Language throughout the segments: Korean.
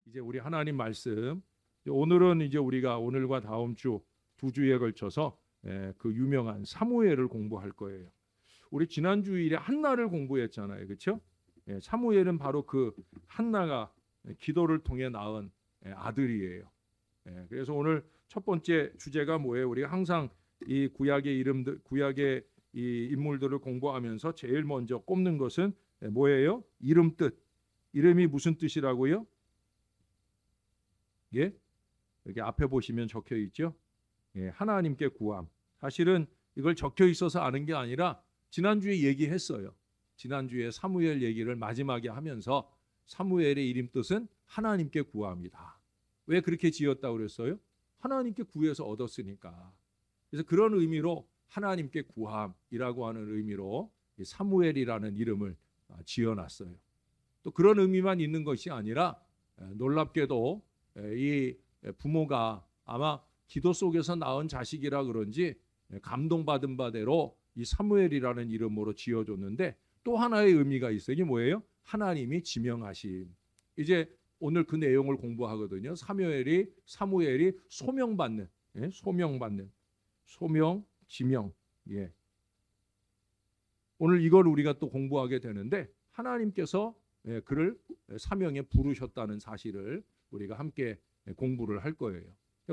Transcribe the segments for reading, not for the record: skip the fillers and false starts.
이제 우리 하나님 말씀, 오늘은 이제 우리가 오늘과 다음 주 두 주에 걸쳐서 그 유명한 사무엘을 공부할 거예요. 우리 지난 주일에 한나를 공부했잖아요, 그렇죠? 사무엘은 바로 그 한나가 기도를 통해 낳은 아들이에요. 그래서 오늘 첫 번째 주제가 뭐예요? 우리가 항상 이 구약의 이름들, 구약의 이 인물들을 공부하면서 제일 먼저 꼽는 것은 뭐예요? 이름 뜻. 이름이 무슨 뜻이라고요? 예? 여기 앞에 보시면 적혀 있죠. 하나님께 구함. 사실은 이걸 적혀 있어서 아는 게 아니라 지난주에 얘기했어요. 지난주에 사무엘 얘기를 마지막에 하면서 사무엘의 이름 뜻은 하나님께 구함이다. 왜 그렇게 지었다고 그랬어요? 하나님께 구해서 얻었으니까. 그래서 그런 의미로 하나님께 구함이라고 하는 의미로 사무엘이라는 이름을 지어놨어요. 또 그런 의미만 있는 것이 아니라 놀랍게도 이 부모가 아마 기도 속에서 낳은 자식이라 그런지 감동받은 바대로 이 사무엘이라는 이름으로 지어줬는데 또 하나의 의미가 있어요. 이게 뭐예요? 하나님이 지명하심. 이제 오늘 그 내용을 공부하거든요. 사무엘이 소명받는, 소명, 지명. 오늘 이걸 우리가 또 공부하게 되는데 하나님께서 그를 사명에 부르셨다는 사실을 우리가 함께 공부를 할 거예요.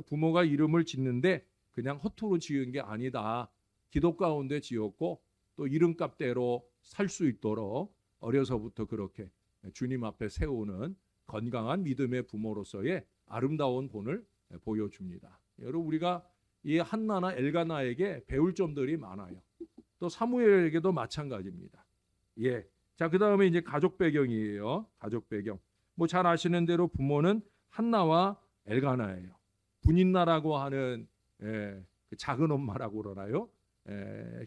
부모가 이름을 짓는데 그냥 허투루 지은 게 아니다. 기도 가운데 지었고 또 이름값대로 살 수 있도록 어려서부터 그렇게 주님 앞에 세우는 건강한 믿음의 부모로서의 아름다운 본을 보여줍니다. 여러분, 우리가 이 한나나 엘가나에게 배울 점들이 많아요. 또 사무엘에게도 마찬가지입니다. 자, 그다음에 이제 가족 배경이에요. 가족 배경. 뭐 잘 아시는 대로 부모는 한나와 엘가나예요. 분인나라고 하는 그 작은 엄마라고 그러나요?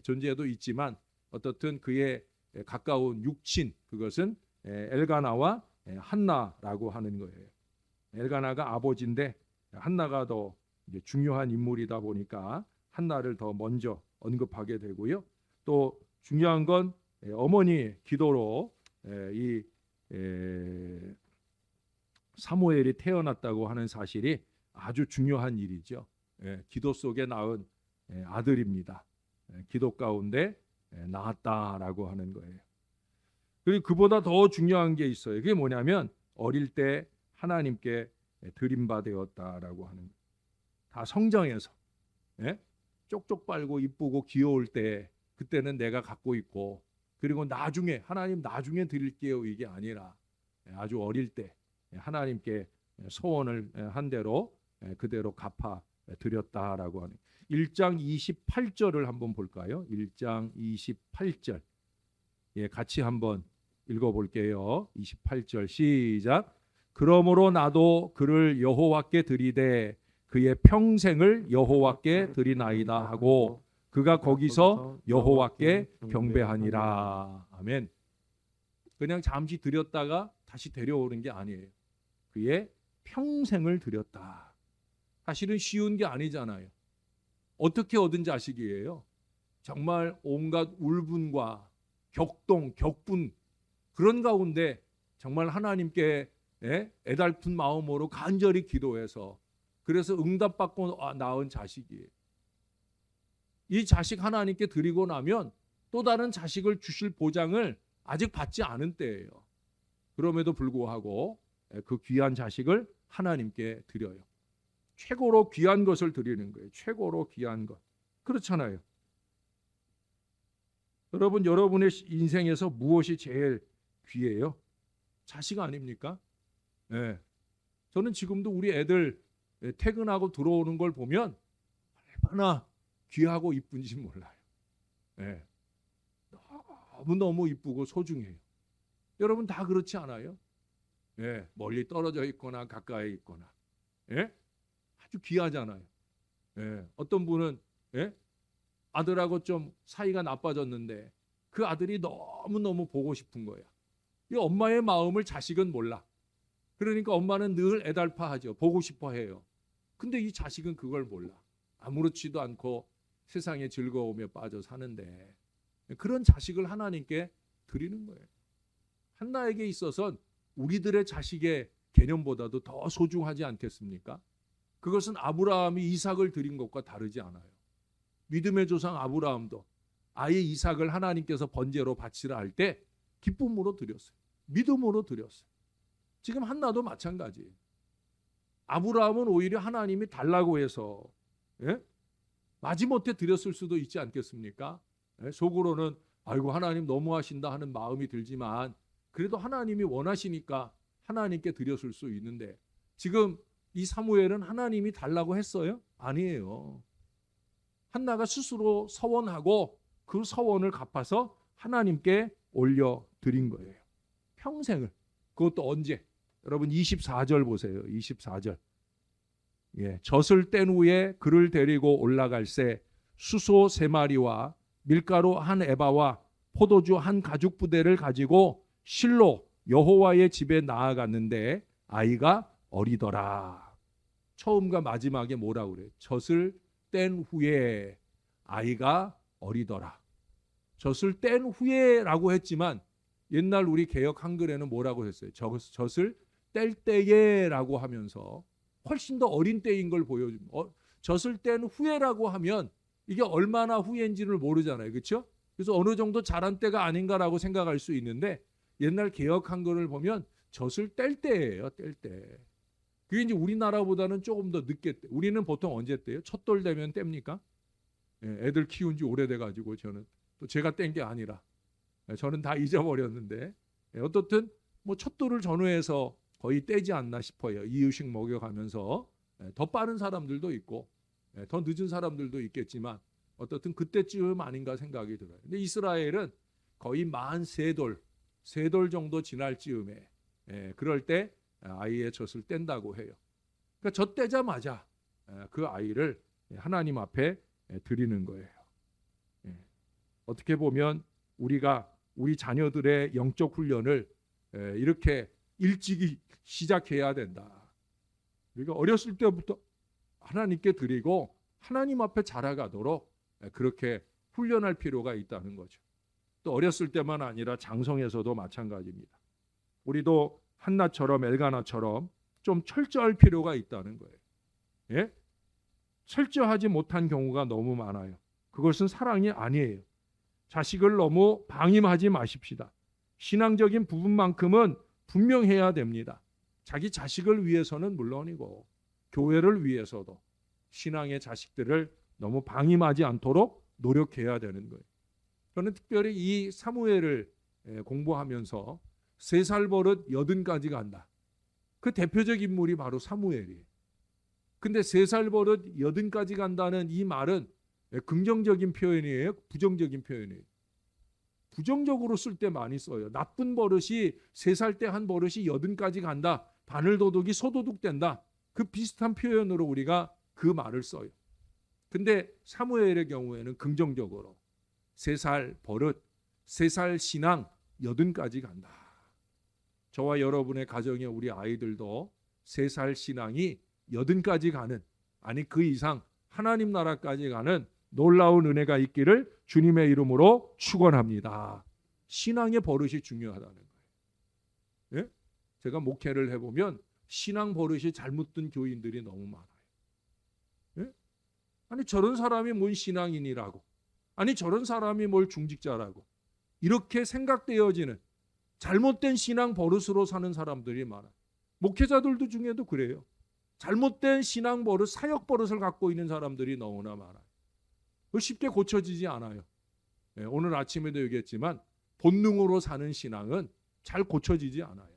존재도 있지만 어떻든 그의 가까운 육친, 그것은 엘가나와 한나라고 하는 거예요. 엘가나가 아버지인데 한나가 더 이제 중요한 인물이다 보니까 한나를 더 먼저 언급하게 되고요. 또 중요한 건 어머니 기도로 이 사무엘이 태어났다고 하는 사실이 아주 중요한 일이죠. 기도 속에 낳은 아들입니다. 기도 가운데 낳았다라고 하는 거예요. 그리고 그보다 더 중요한 게 있어요. 그게 뭐냐면 어릴 때 하나님께 드림받았다라고 하는 거예요. 다 성장해서 쪽쪽 빨고 이쁘고 귀여울 때 그때는 내가 갖고 있고, 그리고 나중에 하나님 나중에 드릴게요 이게 아니라 아주 어릴 때 하나님께 소원을 한 대로 그대로 갚아 드렸다라고 하는 1장 28절을 한번 볼까요? 1장 28절. 같이 한번 읽어볼게요. 28절 시작. 그러므로 나도 그를 여호와께 드리되 그의 평생을 여호와께 드리나이다 하고 그가 거기서 여호와께 경배하니라. 아멘. 그냥 잠시 드렸다가 다시 데려오는 게 아니에요. 그의 평생을 드렸다. 사실은 쉬운 게 아니잖아요. 어떻게 얻은 자식이에요? 정말 온갖 울분과 격동, 격분 그런 가운데 정말 하나님께 애달픈 마음으로 간절히 기도해서 그래서 응답받고 낳은 자식이에요. 이 자식 하나님께 드리고 나면 또 다른 자식을 주실 보장을 아직 받지 않은 때예요. 그럼에도 불구하고 그 귀한 자식을 하나님께 드려요. 최고로 귀한 것을 드리는 거예요. 최고로 귀한 것. 그렇잖아요. 여러분, 여러분의 인생에서 무엇이 제일 귀해요? 자식 아닙니까? 저는 지금도 우리 애들 퇴근하고 들어오는 걸 보면 얼마나 귀하고 이쁜지 몰라요. 너무너무 이쁘고 소중해요. 여러분 다 그렇지 않아요? 멀리 떨어져 있거나 가까이 있거나 아주 귀하잖아요. 어떤 분은 아들하고 좀 사이가 나빠졌는데 그 아들이 너무너무 보고 싶은 거야. 이 엄마의 마음을 자식은 몰라. 그러니까 엄마는 늘 애달파하죠. 보고 싶어 해요. 근데 이 자식은 그걸 몰라. 아무렇지도 않고 세상의 즐거움에 빠져 사는데 그런 자식을 하나님께 드리는 거예요. 한나에게 있어서는 우리들의 자식의 개념보다도 더 소중하지 않겠습니까? 그것은 아브라함이 이삭을 드린 것과 다르지 않아요. 믿음의 조상 아브라함도 아예 이삭을 하나님께서 번제로 바치라 할 때 기쁨으로 드렸어요. 믿음으로 드렸어요. 지금 한나도 마찬가지예요. 아브라함은 오히려 하나님이 달라고 해서 마지못해 드렸을 수도 있지 않겠습니까? 속으로는 아이고 하나님 너무하신다 하는 마음이 들지만 그래도 하나님이 원하시니까 하나님께 드렸을 수 있는데 지금 이 사무엘은 하나님이 달라고 했어요? 아니에요. 한나가 스스로 서원하고 그 서원을 갚아서 하나님께 올려드린 거예요. 평생을. 그것도 언제? 여러분 24절 보세요. 24절. 젖을 뗀 후에 그를 데리고 올라갈새 수소 3마리와 밀가루 1에바와 포도주 1가죽부대를 가지고 실로 여호와의 집에 나아갔는데 아이가 어리더라. 처음과 마지막에 뭐라고 그래요? 젖을 뗀 후에 아이가 어리더라. 젖을 뗀 후에라고 했지만 옛날 우리 개역 한글에는 뭐라고 했어요? 젖을 뗄 때에라고 하면서 훨씬 더 어린 때인 걸 보여줍니다. 젖을 뗀 후에라고 하면 이게 얼마나 후인지를 모르잖아요. 그렇죠? 그래서 어느 정도 자란 때가 아닌가라고 생각할 수 있는데 옛날 개역 한글을 보면 젖을 뗄 때예요. 뗄 때. 그게 이제 우리나라보다는 조금 더 늦게 때. 우리는 보통 언제 떼요? 첫돌 되면 뗍니까? 애들 키운 지 오래돼 가지고 저는 또 제가 뗀 게 아니라 저는 다 잊어버렸는데 어떻든 뭐 첫돌을 전후해서 거의 떼지 않나 싶어요. 이유식 먹여가면서 더 빠른 사람들도 있고 더 늦은 사람들도 있겠지만 어떻든 그때쯤 아닌가 생각이 들어요. 근데 이스라엘은 거의 만 3돌 정도 지날 즈음에 그럴 때 아이의 젖을 뗀다고 해요. 그러니까 젖 떼자마자 그 아이를 하나님 앞에 드리는 거예요. 어떻게 보면 우리가 우리 자녀들의 영적 훈련을 이렇게 일찍이 시작해야 된다. 우리가 어렸을 때부터 하나님께 드리고 하나님 앞에 자라가도록 그렇게 훈련할 필요가 있다는 거죠. 또 어렸을 때만 아니라 장성에서도 마찬가지입니다. 우리도 한나처럼 엘가나처럼 좀 철저할 필요가 있다는 거예요. 철저하지 못한 경우가 너무 많아요. 그것은 사랑이 아니에요. 자식을 너무 방임하지 마십시다. 신앙적인 부분만큼은 분명해야 됩니다. 자기 자식을 위해서는 물론이고 교회를 위해서도 신앙의 자식들을 너무 방임하지 않도록 노력해야 되는 거예요. 저는 특별히 이 사무엘을 공부하면서 3살 버릇 80까지 간다. 그 대표적 인물이 바로 사무엘이에요. 근데 3살 버릇 80까지 간다는 이 말은 긍정적인 표현이에요? 부정적인 표현이에요? 부정적으로 쓸 때 많이 써요. 나쁜 버릇이 3살 때 한 버릇이 80까지 간다. 바늘도둑이 소도둑 된다. 그 비슷한 표현으로 우리가 그 말을 써요. 근데 사무엘의 경우에는 긍정적으로 3살 버릇, 3살 신앙 80까지 간다. 저와 여러분의 가정에 우리 아이들도 3살 신앙이 80까지 가는, 아니 그 이상 하나님 나라까지 가는 놀라운 은혜가 있기를 주님의 이름으로 축원합니다. 신앙의 버릇이 중요하다는 거예요. 제가 목회를 해보면 신앙 버릇이 잘못 든 교인들이 너무 많아요. 아니 저런 사람이 뭔 신앙인이라고, 아니 저런 사람이 뭘 중직자라고 이렇게 생각되어지는 잘못된 신앙 버릇으로 사는 사람들이 많아요. 목회자들도 중에도 그래요. 잘못된 신앙 버릇, 사역 버릇을 갖고 있는 사람들이 너무나 많아요. 쉽게 고쳐지지 않아요. 오늘 아침에도 얘기했지만 본능으로 사는 신앙은 잘 고쳐지지 않아요.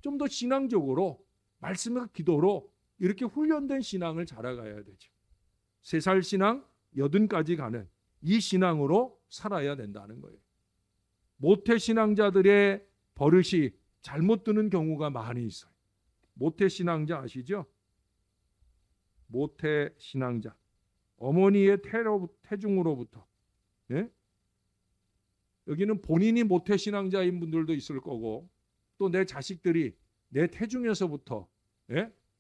좀 더 신앙적으로 말씀과 기도로 이렇게 훈련된 신앙을 자라가야 되죠. 3살 신앙 80까지 가는 이 신앙으로 살아야 된다는 거예요. 모태 신앙자들의 버릇이 잘못 드는 경우가 많이 있어요. 모태 신앙자 아시죠? 모태 신앙자. 어머니의 태중으로부터. 여기는 본인이 모태 신앙자인 분들도 있을 거고 또 내 자식들이 내 태중에서부터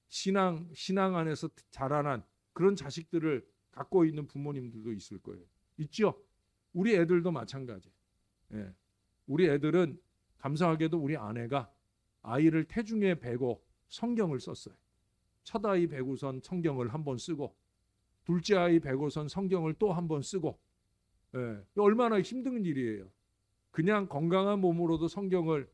신앙 안에서 자라난 그런 자식들을 갖고 있는 부모님들도 있을 거예요. 있죠? 우리 애들도 마찬가지. 우리 애들은 감사하게도 우리 아내가 아이를 태중에 베고 성경을 썼어요. 첫 아이 베고선 성경을 한 번 쓰고 둘째 아이 베고선 성경을 또 한 번 쓰고. 예, 얼마나 힘든 일이에요. 그냥 건강한 몸으로도 성경을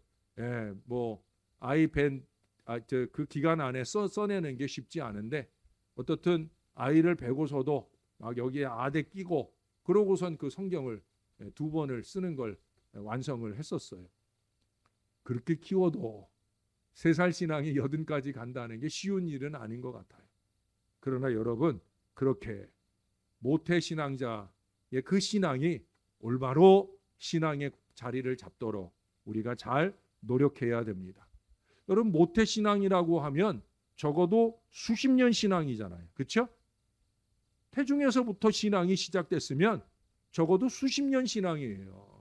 뭐 아이 그 기간 안에 써내는 게 쉽지 않은데 어떻든 아이를 베고서도 막 여기에 아대 끼고 그러고선 그 성경을 2번을 쓰는 걸 완성을 했었어요. 그렇게 키워도 3살 신앙이 80까지 간다는 게 쉬운 일은 아닌 것 같아요. 그러나 여러분, 그렇게 모태 신앙자의 그 신앙이 올바로 신앙의 자리를 잡도록 우리가 잘 노력해야 됩니다. 여러분, 모태 신앙이라고 하면 적어도 수십 년 신앙이잖아요. 그렇죠? 태중에서부터 신앙이 시작됐으면 적어도 수십 년 신앙이에요.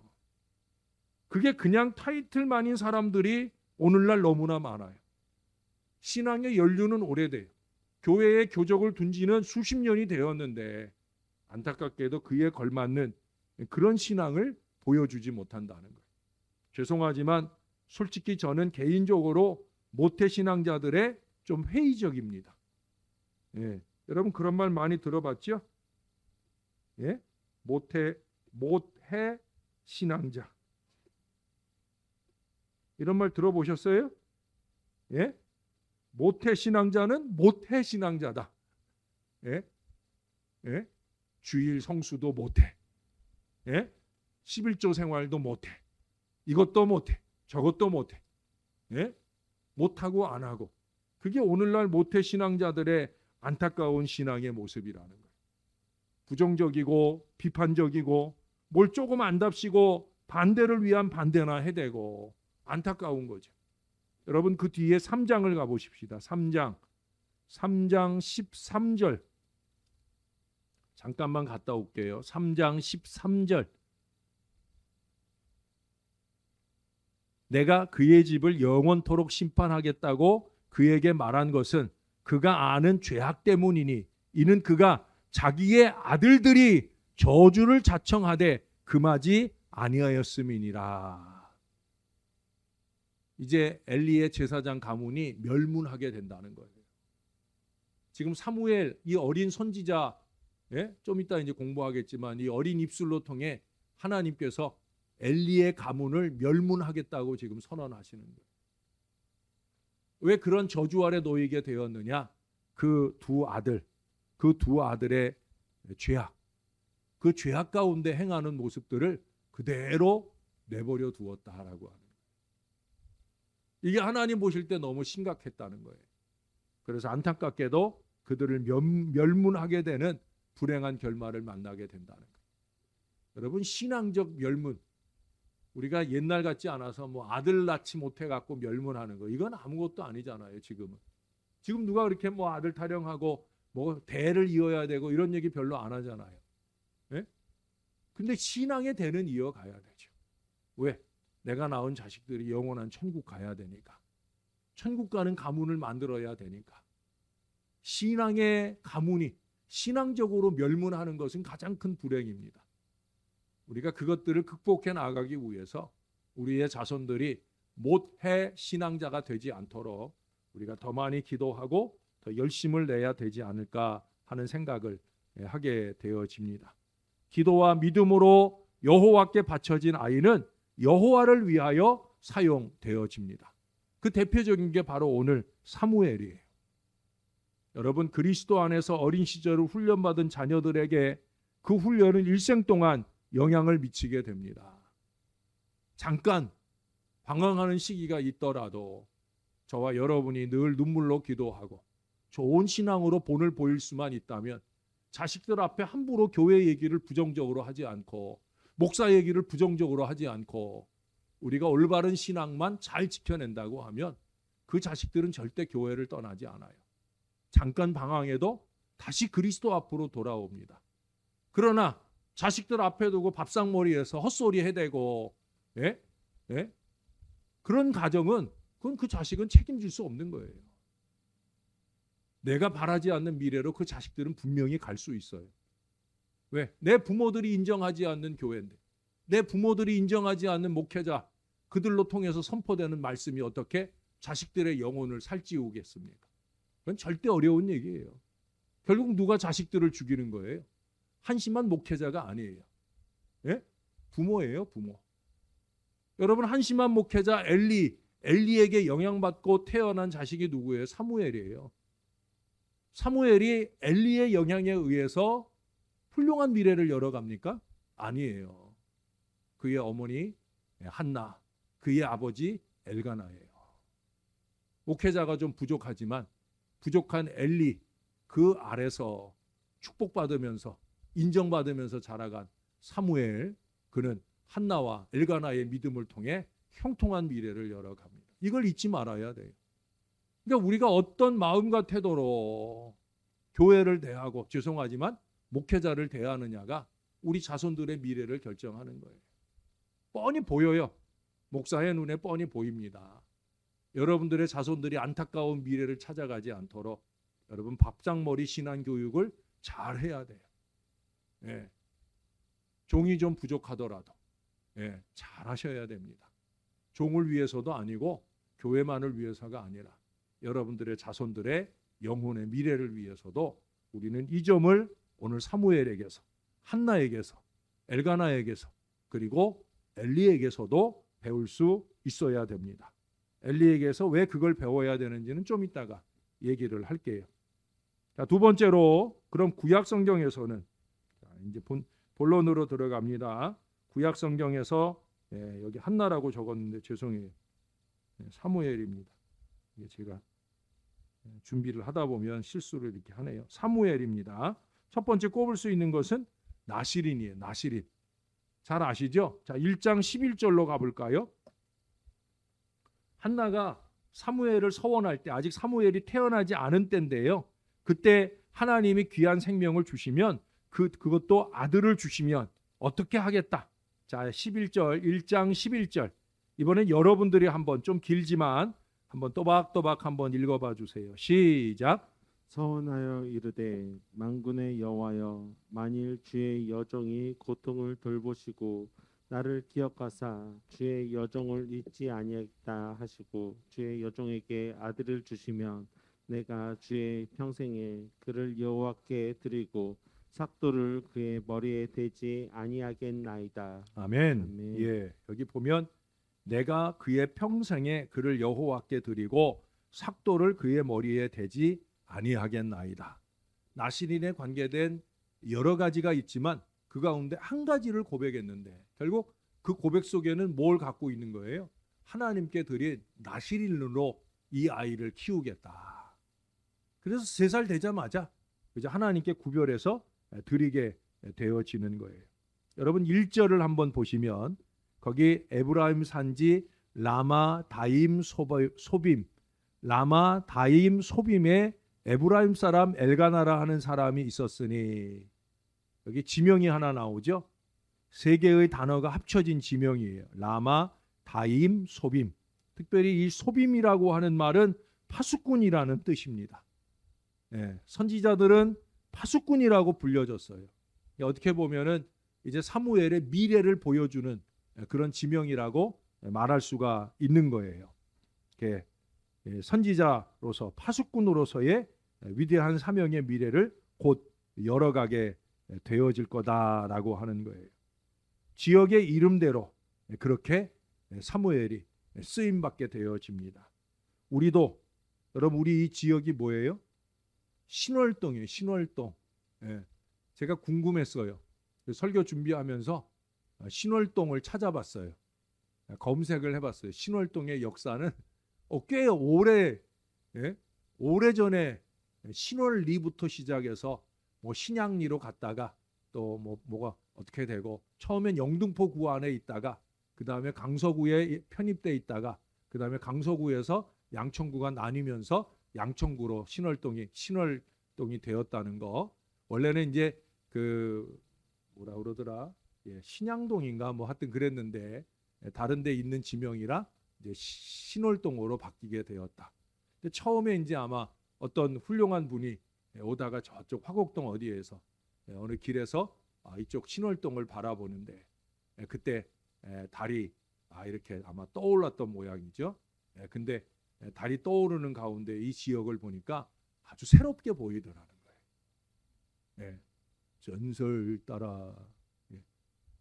그게 그냥 타이틀만인 사람들이 오늘날 너무나 많아요. 신앙의 연륜은 오래돼요. 교회에 교적을 둔 지는 수십 년이 되었는데 안타깝게도 그에 걸맞는 그런 신앙을 보여주지 못한다는 거예요. 죄송하지만 솔직히 저는 개인적으로 모태신앙자들의 좀 회의적입니다. 예, 여러분 그런 말 많이 들어봤죠? 예? 모태 신앙자. 이런 말 들어보셨어요? 예? 모태 신앙자는 모태 신앙자다. 예? 예? 주일 성수도 못해. 예? 11조 생활도 못해. 이것도 못해. 저것도 못해. 예? 못하고 안 하고. 그게 오늘날 모태 신앙자들의 안타까운 신앙의 모습이라는 거예요. 부정적이고 비판적이고 뭘 조금 안답시고 반대를 위한 반대나 해대고 안타까운 거죠. 여러분 그 뒤에 3장을 가보십시다. 3장 13절 잠깐만 갔다 올게요. 3장 13절 내가 그의 집을 영원토록 심판하겠다고 그에게 말한 것은 그가 아는 죄악 때문이니 이는 그가 자기의 아들들이 저주를 자청하되 금하지 아니하였음이니라. 이제 엘리의 제사장 가문이 멸문하게 된다는 거예요. 지금 사무엘 이 어린 선지자, 좀 이따 이제 공부하겠지만 이 어린 입술로 통해 하나님께서 엘리의 가문을 멸문하겠다고 지금 선언하시는 거예요. 왜 그런 저주 아래 놓이게 되었느냐? 그 두 아들의 죄악, 그 죄악 가운데 행하는 모습들을 그대로 내버려 두었다라고 하는 거예요. 이게 하나님 보실 때 너무 심각했다는 거예요. 그래서 안타깝게도 그들을 멸문하게 되는 불행한 결말을 만나게 된다는 거예요. 여러분 신앙적 멸문, 우리가 옛날 같지 않아서 뭐 아들 낳지 못해 갖고 멸문하는 거 이건 아무것도 아니잖아요. 지금 누가 그렇게 뭐 아들 타령하고 뭐 대를 이어야 되고 이런 얘기 별로 안 하잖아요. 예? 근데 신앙의 대는 이어가야 되죠. 왜? 내가 낳은 자식들이 영원한 천국 가야 되니까. 천국 가는 가문을 만들어야 되니까. 신앙의 가문이 신앙적으로 멸문하는 것은 가장 큰 불행입니다. 우리가 그것들을 극복해 나가기 위해서 우리의 자손들이 모태 신앙자가 되지 않도록 우리가 더 많이 기도하고 더 열심을 내야 되지 않을까 하는 생각을 하게 되어집니다. 기도와 믿음으로 여호와께 바쳐진 아이는 여호와를 위하여 사용되어집니다. 그 대표적인 게 바로 오늘 사무엘이에요. 여러분 그리스도 안에서 어린 시절을 훈련받은 자녀들에게 그 훈련은 일생 동안 영향을 미치게 됩니다. 잠깐 방황하는 시기가 있더라도 저와 여러분이 늘 눈물로 기도하고 좋은 신앙으로 본을 보일 수만 있다면 자식들 앞에 함부로 교회 얘기를 부정적으로 하지 않고 목사 얘기를 부정적으로 하지 않고 우리가 올바른 신앙만 잘 지켜낸다고 하면 그 자식들은 절대 교회를 떠나지 않아요. 잠깐 방황해도 다시 그리스도 앞으로 돌아옵니다. 그러나 자식들 앞에 두고 밥상머리에서 헛소리 해대고 그런 가정은 그건 그 자식은 책임질 수 없는 거예요. 내가 바라지 않는 미래로 그 자식들은 분명히 갈 수 있어요. 왜? 내 부모들이 인정하지 않는 교회인데 내 부모들이 인정하지 않는 목회자 그들로 통해서 선포되는 말씀이 어떻게 자식들의 영혼을 살찌우겠습니까? 그건 절대 어려운 얘기예요. 결국 누가 자식들을 죽이는 거예요? 한심한 목회자가 아니에요. 예? 부모예요, 부모. 여러분, 한심한 목회자 엘리에게 영향받고 태어난 자식이 누구예요? 사무엘이에요. 사무엘이 엘리의 영향에 의해서 훌륭한 미래를 열어갑니까? 아니에요. 그의 어머니 한나, 그의 아버지 엘가나예요. 목회자가 좀 부족하지만 부족한 엘리 그 아래서 축복받으면서 인정받으면서 자라간 사무엘, 그는 한나와 엘가나의 믿음을 통해 형통한 미래를 열어갑니다. 이걸 잊지 말아야 돼요. 그러니까 우리가 어떤 마음과 태도로 교회를 대하고, 죄송하지만 목회자를 대하느냐가 우리 자손들의 미래를 결정하는 거예요. 뻔히 보여요. 목사의 눈에 뻔히 보입니다. 여러분들의 자손들이 안타까운 미래를 찾아가지 않도록 여러분 밥상머리 신앙교육을 잘 해야 돼요. 예. 종이 좀 부족하더라도 잘 하셔야 됩니다. 종을 위해서도 아니고 교회만을 위해서가 아니라 여러분들의 자손들의 영혼의 미래를 위해서도 우리는 이 점을 오늘 사무엘에게서, 한나에게서, 엘가나에게서, 그리고 엘리에게서도 배울 수 있어야 됩니다. 엘리에게서 왜 그걸 배워야 되는지는 좀 이따가 얘기를 할게요. 자, 두 번째로, 그럼 구약 성경에서는, 이제 본론으로 들어갑니다. 구약 성경에서 여기 한나라고 적었는데 죄송해요. 사무엘입니다. 이게 제가 준비를 하다 보면 실수를 이렇게 하네요. 사무엘입니다. 첫 번째 꼽을 수 있는 것은 나시린이에요. 나시린. 잘 아시죠? 자, 1장 11절로 가볼까요? 한나가 사무엘을 서원할 때, 아직 사무엘이 태어나지 않은 때인데요. 그때 하나님이 귀한 생명을 주시면 그것도 아들을 주시면 어떻게 하겠다. 자, 11절, 1장 11절. 이번엔 여러분들이 한번, 좀 길지만 한번 또박또박 한번 읽어봐 주세요. 시작. 서원하여 이르되 만군의 여호와여, 만일 주의 여종이 고통을 돌보시고 나를 기억하사 주의 여종을 잊지 아니하겠다 하시고 주의 여종에게 아들을 주시면 내가 주의 평생에 그를 여호와께 드리고 삭도를 그의 머리에 대지 아니하겠나이다. 아멘. 아멘. 예, 여기 보면 내가 그의 평생에 그를 여호와께 드리고 삭도를 그의 머리에 대지 아니하겠나이다. 나시린에 관계된 여러 가지가 있지만 그 가운데 한 가지를 고백했는데 결국 그 고백 속에는 뭘 갖고 있는 거예요? 하나님께 드린 나시린으로 이 아이를 키우겠다. 그래서 3살 되자마자 이제 하나님께 구별해서 드리게 되어지는 거예요. 여러분 1절을 한번 보시면 거기 에브라임 산지 라마 다임 소빔, 라마 다임 소빔에 에브라임 사람 엘가나라 하는 사람이 있었으니, 여기 지명이 하나 나오죠. 3개의 단어가 합쳐진 지명이에요. 라마 다임 소빔. 특별히 이 소빔이라고 하는 말은 파수꾼이라는 뜻입니다. 선지자들은 파수꾼이라고 불려졌어요. 어떻게 보면은 이제 사무엘의 미래를 보여주는 그런 지명이라고 말할 수가 있는 거예요. 선지자로서, 파수꾼으로서의 위대한 사명의 미래를 곧 열어가게 되어질 거다라고 하는 거예요. 지역의 이름대로 그렇게 사무엘이 쓰임받게 되어집니다. 우리도, 여러분, 우리 이 지역이 뭐예요? 신월동이에요. 신월동. 제가 궁금했어요. 설교 준비하면서 신월동을 찾아봤어요. 검색을 해봤어요. 신월동의 역사는 꽤 오래전에 신월리부터 시작해서 뭐 신양리로 갔다가 또 뭐가 어떻게 되고, 처음엔 영등포 구 안에 있다가 그 다음에 강서구에 편입돼 있다가 그 다음에 강서구에서 양천구가 나뉘면서 양천구로 신월동이 되었다는 거. 원래는 이제 그 뭐라 그러더라, 신양동인가 뭐 하여튼 그랬는데 다른 데 있는 지명이라 이제 신월동으로 바뀌게 되었다. 근데 처음에 이제 아마 어떤 훌륭한 분이 오다가 저쪽 화곡동 어디에서 어느 길에서 이쪽 신월동을 바라보는데 그때 달이 이렇게 아마 떠올랐던 모양이죠. 근데 달이 떠오르는 가운데 이 지역을 보니까 아주 새롭게 보이더라는 거예요. 예, 전설 따라. 예.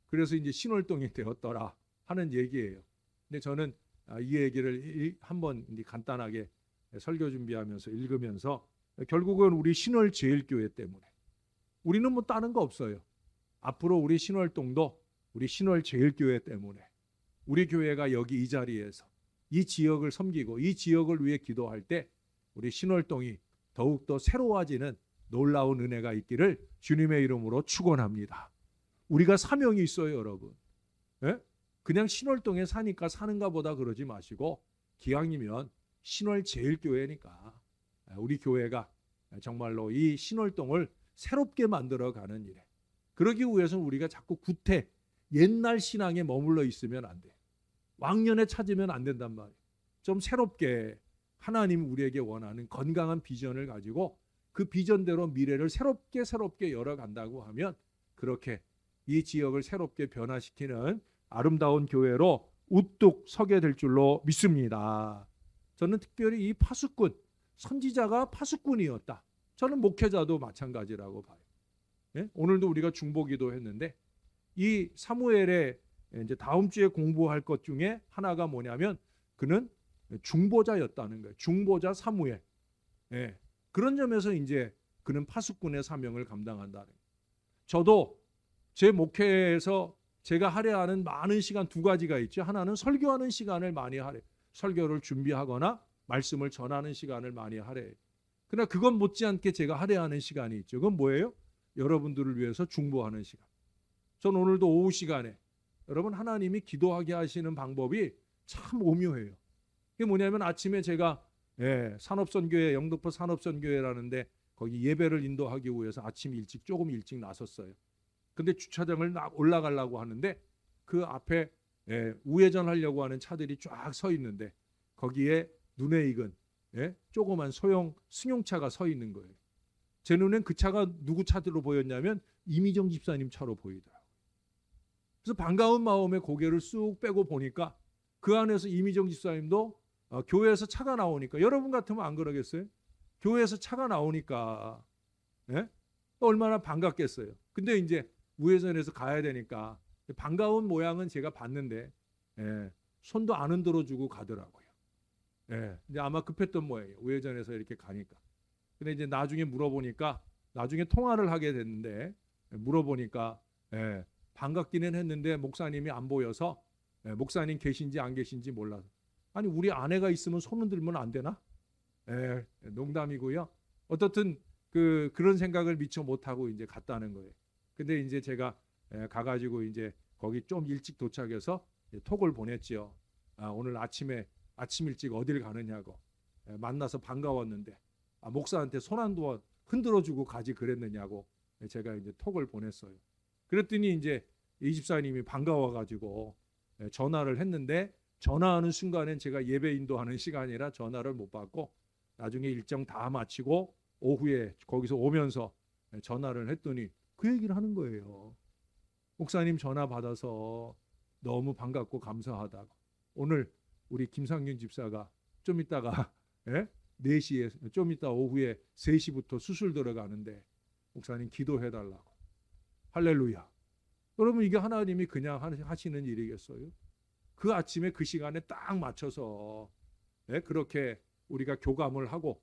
그래서 이제 신월동이 되었더라 하는 얘기예요. 근데 저는 이 얘기를 한번 이제 간단하게 설교 준비하면서 읽으면서 결국은 우리 신월제일교회 때문에 우리는 뭐 다른 거 없어요. 앞으로 우리 신월동도 우리 신월제일교회 때문에 우리 교회가 여기 이 자리에서 이 지역을 섬기고 이 지역을 위해 기도할 때 우리 신월동이 더욱더 새로워지는 놀라운 은혜가 있기를 주님의 이름으로 축원합니다. 우리가 사명이 있어요, 여러분. 예? 그냥 신월동에 사니까 사는가 보다 그러지 마시고 기왕이면 신월제일교회니까 우리 교회가 정말로 이 신월동을 새롭게 만들어가는 일에 그러기 위해서는 우리가 자꾸 구태 옛날 신앙에 머물러 있으면 안 돼요. 왕년에 찾으면 안 된단 말이에요. 좀 새롭게 하나님 우리에게 원하는 건강한 비전을 가지고 그 비전대로 미래를 새롭게 열어간다고 하면 그렇게 이 지역을 새롭게 변화시키는 아름다운 교회로 우뚝 서게 될 줄로 믿습니다. 저는 특별히 이 파수꾼, 선지자가 파수꾼이었다. 저는 목회자도 마찬가지라고 봐요. 예? 오늘도 우리가 중보기도 했는데 이 사무엘의 이제 다음 주에 공부할 것 중에 하나가 뭐냐면 그는 중보자였다는 거예요. 중보자 사무엘. 예. 그런 점에서 이제 그는 파수꾼의 사명을 감당한다는 거예요. 저도 제 목회에서 제가 하려 하는 많은 시간 두 가지가 있죠. 하나는 설교하는 시간을 많이 하래. 설교를 준비하거나 말씀을 전하는 시간을 많이 하래. 그러나 그건 못지않게 제가 하려 하는 시간이 있죠. 그건 뭐예요? 여러분들을 위해서 중보하는 시간. 전 오늘도 오후 시간에 여러분 하나님이 기도하게 하시는 방법이 참 오묘해요. 그게 뭐냐면 아침에 제가 산업선교회 영등포 산업선교회라는데 거기 예배를 인도하기 위해서 아침 일찍 조금 일찍 나섰어요. 근데 주차장을 올라가려고 하는데 그 앞에 우회전하려고 하는 차들이 쫙 서 있는데 거기에 눈에 익은 조그만 소형 승용차가 서 있는 거예요. 제 눈엔 그 차가 누구 차로 보였냐면 이미정 집사님 차로 보이더라고요. 그래서 반가운 마음에 고개를 쑥 빼고 보니까 그 안에서 이미정 집사님도 교회에서 차가 나오니까 여러분 같으면 안 그러겠어요? 교회에서 차가 나오니까 얼마나 반갑겠어요. 근데 이제 우회전해서 가야 되니까 반가운 모양은 제가 봤는데 손도 안 흔들어주고 가더라고요. 이제 아마 급했던 모양이에요. 우회전해서 이렇게 가니까. 근데 이제 나중에 물어보니까 나중에 통화를 하게 됐는데 물어보니까 반갑기는 했는데 목사님이 안 보여서 목사님 계신지 안 계신지 몰라서 아니 우리 아내가 있으면 손 흔들면 안 되나? 농담이고요. 어떻든 그런 생각을 미처 못하고 이제 갔다는 거예요. 근데 이제 제가 가가지고 이제 거기 좀 일찍 도착해서 톡을 보냈지요. 오늘 아침 일찍 어딜 가느냐고 만나서 반가웠는데 목사한테 손 한번 흔들어주고 가지 그랬느냐고 제가 이제 톡을 보냈어요. 그랬더니 이제 이 집사님이 반가워가지고 전화를 했는데 전화하는 순간엔 제가 예배 인도하는 시간이라 전화를 못 받고 나중에 일정 다 마치고 오후에 거기서 오면서 전화를 했더니 그 얘기를 하는 거예요. 목사님 전화 받아서 너무 반갑고 감사하다고. 오늘 우리 김상균 집사가 좀 이따가 4시에 좀 이따 오후에 3시부터 수술 들어가는데 목사님 기도해달라고. 할렐루야. 여러분 이게 하나님이 그냥 하시는 일이겠어요? 그 아침에 그 시간에 딱 맞춰서 그렇게 우리가 교감을 하고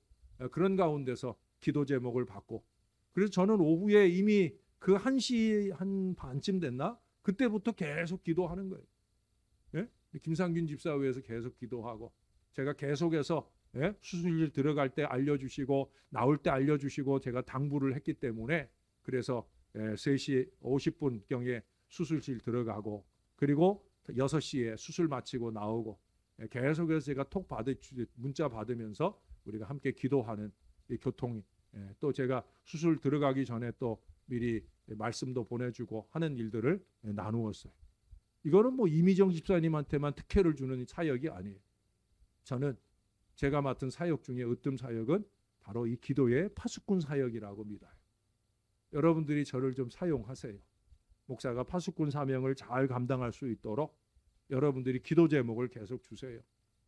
그런 가운데서 기도 제목을 받고 그래서 저는 오후에 이미 그 1시 한 반쯤 됐나? 그때부터 계속 기도하는 거예요. 김상균 집사 위해서 계속 기도하고 제가 계속해서 수술실 들어갈 때 알려주시고 나올 때 알려주시고 제가 당부를 했기 때문에 그래서 3시 50분경에 수술실 들어가고 그리고 6시에 수술 마치고 나오고 계속해서 제가 문자 받으면서 우리가 함께 기도하는 이 교통이 또 제가 수술 들어가기 전에 또 미리 말씀도 보내주고 하는 일들을 나누었어요. 이거는 뭐 이미정 집사님한테만 특혜를 주는 사역이 아니에요. 저는 제가 맡은 사역 중에 으뜸 사역은 바로 이 기도의 파수꾼 사역이라고 믿어요. 여러분들이 저를 좀 사용하세요. 목사가 파수꾼 사명을 잘 감당할 수 있도록 여러분들이 기도 제목을 계속 주세요.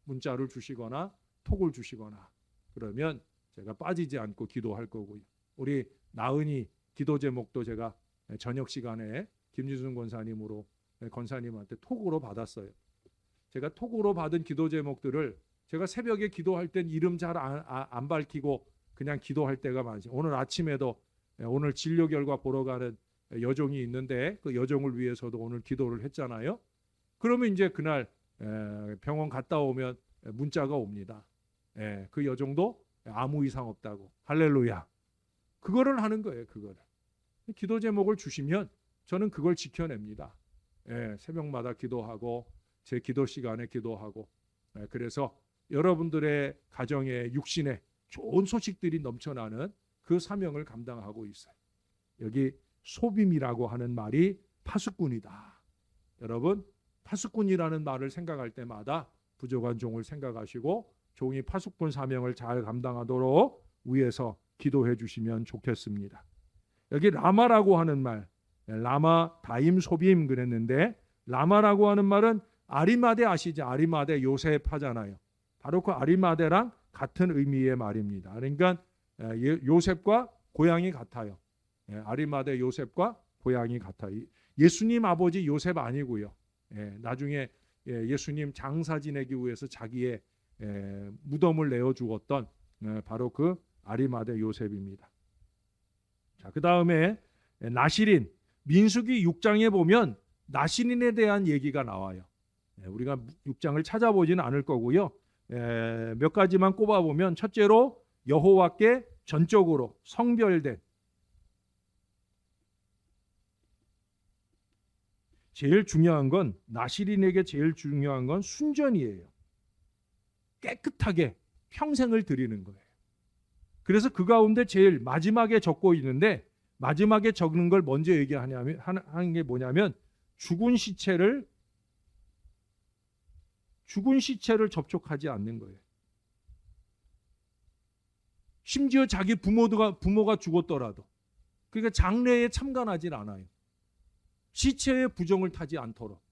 문자를 주시거나 톡을 주시거나 그러면 제가 빠지지 않고 기도할 거고요. 우리 나은이 기도 제목도 제가 저녁 시간에 김유순 권사님으로 권사님한테 톡으로 받았어요. 제가 톡으로 받은 기도 제목들을 제가 새벽에 기도할 땐 이름 잘 안 밝히고 그냥 기도할 때가 많지. 오늘 아침에도 오늘 진료 결과 보러 가는 여종이 있는데 그 여종을 위해서도 오늘 기도를 했잖아요. 그러면 이제 그날 병원 갔다 오면 문자가 옵니다. 그 여종도 아무 이상 없다고. 할렐루야. 그거를 하는 거예요. 그거를. 기도 제목을 주시면 저는 그걸 지켜냅니다. 새벽마다 기도하고 제 기도 시간에 기도하고 그래서 여러분들의 가정에 육신에 좋은 소식들이 넘쳐나는 그 사명을 감당하고 있어요. 여기 소빔이라고 하는 말이 파수꾼이다. 여러분 파수꾼이라는 말을 생각할 때마다 부족한 종을 생각하시고 종이 파수꾼 사명을 잘 감당하도록 위에서 기도해 주시면 좋겠습니다. 여기 라마라고 하는 말, 라마 다임 소빔 그랬는데 라마라고 하는 말은 아리마대 아시죠? 아리마대 요셉 하잖아요. 바로 그 아리마대랑 같은 의미의 말입니다. 그러니까 요셉과 고향이 같아요. 아리마대 요셉과 고향이 같아요. 예수님 아버지 요셉 아니고요. 나중에 예수님 장사 지내기 위해서 자기의 무덤을 내어 주었던 바로 그 아리마대 요셉입니다. 자, 그 다음에 나시린 민수기 6장에 보면 나시린에 대한 얘기가 나와요. 우리가 6장을 찾아보지는 않을 거고요. 몇 가지만 꼽아보면 첫째로 여호와께 전적으로 성별된 제일 중요한 건 나시린에게 제일 중요한 건 순전이에요. 깨끗하게 평생을 드리는 거예요. 그래서 그 가운데 제일 마지막에 적고 있는데 마지막에 적는 걸 먼저 얘기하냐면 하는 게 뭐냐면 죽은 시체를 접촉하지 않는 거예요. 심지어 자기 부모가 죽었더라도 그러니까 장례에 참관하지 않아요. 시체의 부정을 타지 않도록.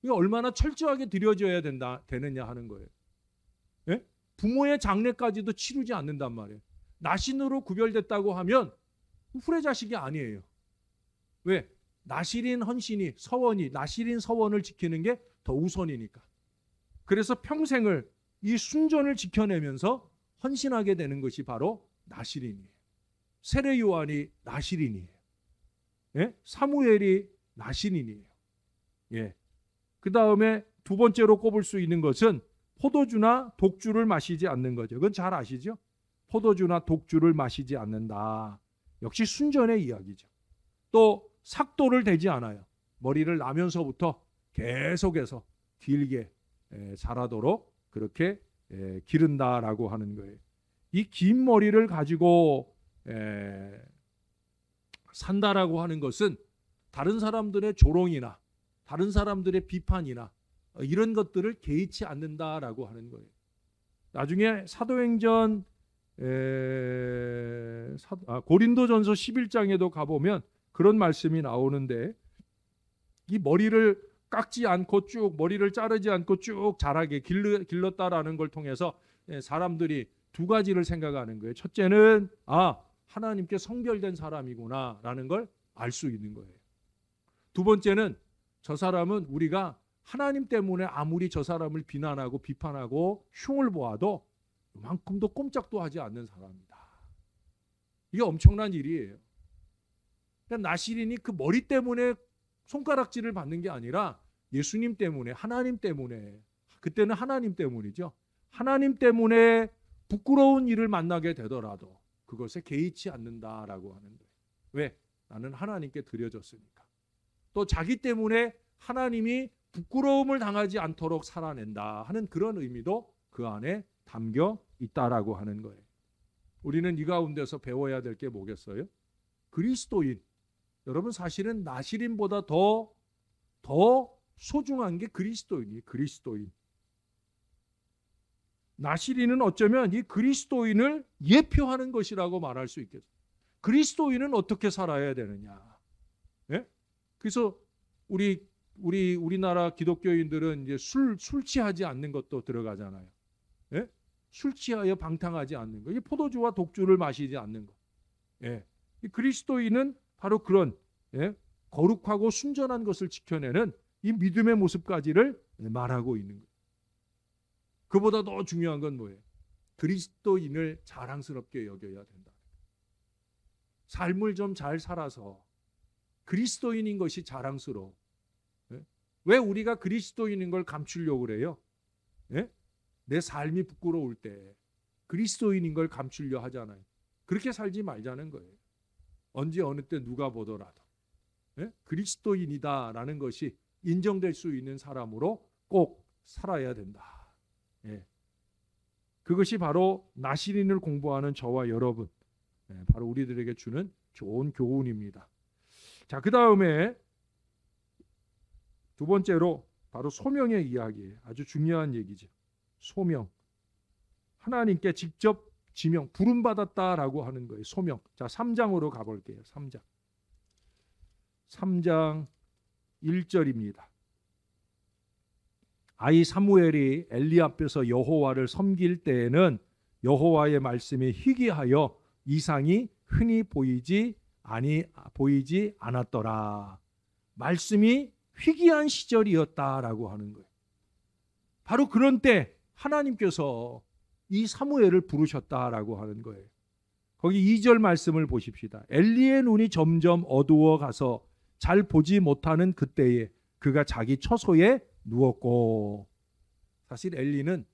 이게 얼마나 철저하게 드려져야 되느냐 하는 거예요. 예? 부모의 장례까지도 치르지 않는단 말이에요. 나신으로 구별됐다고 하면 후레자식이 아니에요. 왜? 나시린 헌신이 서원이 나시린 서원을 지키는 게 더 우선이니까. 그래서 평생을 이 순전을 지켜내면서 헌신하게 되는 것이 바로 나시린이에요. 세례 요한이 나시린이에요. 예? 사무엘이 나시린이에요. 예. 그 다음에 두 번째로 꼽을 수 있는 것은 포도주나 독주를 마시지 않는 거죠. 그건 잘 아시죠? 포도주나 독주를 마시지 않는다. 역시 순전의 이야기죠. 또 삭도를 대지 않아요. 머리를 나면서부터 계속해서 길게 자라도록 그렇게 기른다라고 하는 거예요. 이 긴 머리를 가지고 산다라고 하는 것은 다른 사람들의 조롱이나 다른 사람들의 비판이나 이런 것들을 개의치 않는다라고 하는 거예요. 나중에 사도행전 고린도전서 11장에도 가보면 그런 말씀이 나오는데 이 머리를 깎지 않고 쭉 머리를 자르지 않고 쭉 자라게 길렀다라는 걸 통해서 사람들이 두 가지를 생각하는 거예요. 첫째는 하나님께 성별된 사람이구나라는 걸 알 수 있는 거예요. 두 번째는 저 사람은 우리가 하나님 때문에 아무리 저 사람을 비난하고 비판하고 흉을 보아도 이만큼도 꼼짝도 하지 않는 사람이다. 이게 엄청난 일이에요. 그러니까 나시린이 그 머리 때문에 손가락질을 받는 게 아니라 예수님 때문에 하나님 때문에 그때는 하나님 때문이죠. 하나님 때문에 부끄러운 일을 만나게 되더라도 그것에 개의치 않는다라고 하는 거예요. 왜? 나는 하나님께 드려졌으니까. 또 자기 때문에 하나님이 부끄러움을 당하지 않도록 살아낸다 하는 그런 의미도 그 안에 담겨 있다라고 하는 거예요. 우리는 이 가운데서 배워야 될 게 뭐겠어요? 그리스도인. 여러분 사실은 나시린보다 더 소중한 게 그리스도인이에요. 그리스도인. 나시린은 어쩌면 이 그리스도인을 예표하는 것이라고 말할 수 있겠어요. 그리스도인은 어떻게 살아야 되느냐? 예? 그래서 우리나라 기독교인들은 이제 술 취하지 않는 것도 들어가잖아요. 예? 술 취하여 방탕하지 않는 것. 이 포도주와 독주를 마시지 않는 것. 예. 이 그리스도인은 바로 그런 거룩하고 순전한 것을 지켜내는 이 믿음의 모습까지를 말하고 있는 거예요. 그보다 더 중요한 건 뭐예요? 그리스도인을 자랑스럽게 여겨야 된다. 삶을 좀 잘 살아서 그리스도인인 것이 자랑스러워. 왜 우리가 그리스도인인 걸 감추려고 그래요? 내 삶이 부끄러울 때 그리스도인인 걸 감추려 하잖아요. 그렇게 살지 말자는 거예요. 언제 어느 때 누가 보더라도 그리스도인이다라는 것이 인정될 수 있는 사람으로 꼭 살아야 된다. 그것이 바로 나시린을 공부하는 저와 여러분, 바로 우리들에게 주는 좋은 교훈입니다. 자, 그 다음에 두 번째로 바로 소명의 이야기예요. 아주 중요한 얘기죠. 소명. 하나님께 직접 지명, 부름받았다라고 하는 거예요. 소명. 자, 3장으로 가볼게요. 3장 1절입니다. 아이 사무엘이 엘리 앞에서 여호와를 섬길 때에는 여호와의 말씀이 희귀하여 이상이 흔히 보이지 않았더라. 말씀이 희귀한 시절이었다라고 하는 거예요. 바로 그런 때 하나님께서 이 사무엘을 부르셨다라고 하는 거예요. 거기 2절 말씀을 보십시다. 엘리의 눈이 점점 어두워 가서 잘 보지 못하는 그때에 그가 자기 처소에 누웠고. 사실 엘리는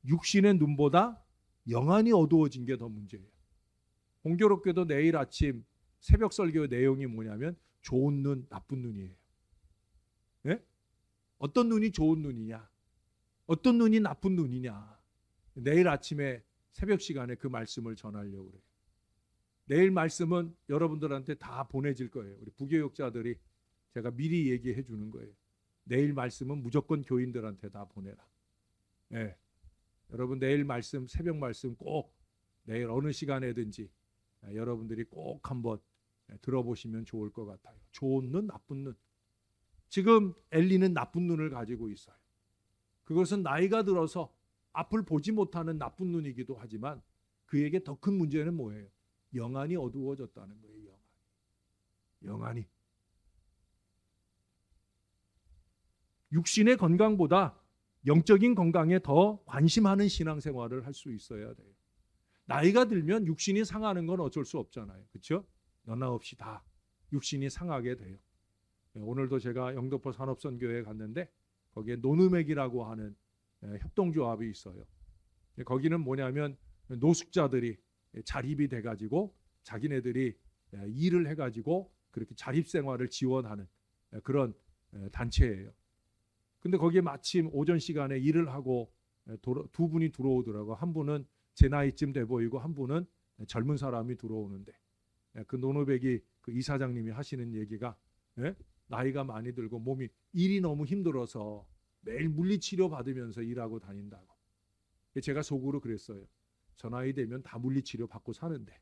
육신의 눈보다 영안이 어두워진 게 더 문제예요. 공교롭게도 내일 아침 새벽 설교 내용이 뭐냐면 좋은 눈, 나쁜 눈이에요. 어떤 눈이 좋은 눈이냐? 어떤 눈이 나쁜 눈이냐? 내일 아침에 새벽 시간에 그 말씀을 전하려고 그래요. 내일 말씀은 여러분들한테 다 보내질 거예요. 우리 부교육자들이 제가 미리 얘기해 주는 거예요. 내일 말씀은 무조건 교인들한테 다 보내라. 여러분 내일 말씀, 새벽 말씀 꼭 내일 어느 시간에든지 여러분들이 꼭 한번 들어보시면 좋을 것 같아요. 좋은 눈, 나쁜 눈. 지금 엘리는 나쁜 눈을 가지고 있어요. 그것은 나이가 들어서 앞을 보지 못하는 나쁜 눈이기도 하지만 그에게 더 큰 문제는 뭐예요? 영안이 어두워졌다는 거예요. 영안이. 육신의 건강보다 영적인 건강에 더 관심하는 신앙생활을 할 수 있어야 돼요. 나이가 들면 육신이 상하는 건 어쩔 수 없잖아요. 그렇죠? 너나 없이 다 육신이 상하게 돼요. 오늘도 제가 영등포 산업선교회에 갔는데 거기에 노누맥이라고 하는 협동조합이 있어요. 거기는 뭐냐면 노숙자들이 자립이 돼가지고 자기네들이 일을 해가지고 그렇게 자립생활을 지원하는 그런 단체예요. 근데 거기에 마침 오전 시간에 일을 하고 두 분이 들어오더라고. 한 분은 제 나이쯤 돼 보이고 한 분은 젊은 사람이 들어오는데 그 노노백이 그 이사장님이 하시는 얘기가 나이가 많이 들고 몸이 일이 너무 힘들어서 매일 물리치료 받으면서 일하고 다닌다고. 제가 속으로 그랬어요. 저 나이 되면 다 물리치료 받고 사는데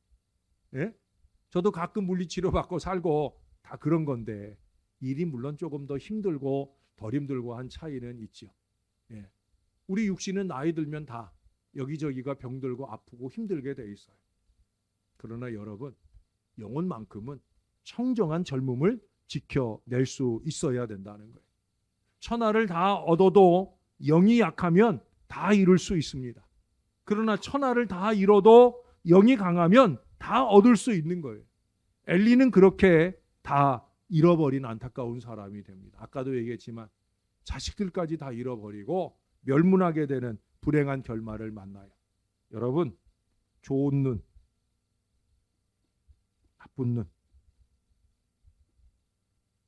저도 가끔 물리치료 받고 살고 다 그런 건데 일이 물론 조금 더 힘들고 덜 힘들고 한 차이는 있죠. 우리 육신은 나이 들면 다 여기저기가 병들고 아프고 힘들게 돼 있어요. 그러나 여러분 영혼만큼은 청정한 젊음을 지켜낼 수 있어야 된다는 거예요. 천하를 다 얻어도 영이 약하면 다 잃을 수 있습니다. 그러나 천하를 다 잃어도 영이 강하면 다 얻을 수 있는 거예요. 엘리는 그렇게 다 잃어버린 안타까운 사람이 됩니다. 아까도 얘기했지만 자식들까지 다 잃어버리고 멸문하게 되는 불행한 결말을 만나요. 여러분 좋은 눈, 나쁜 눈.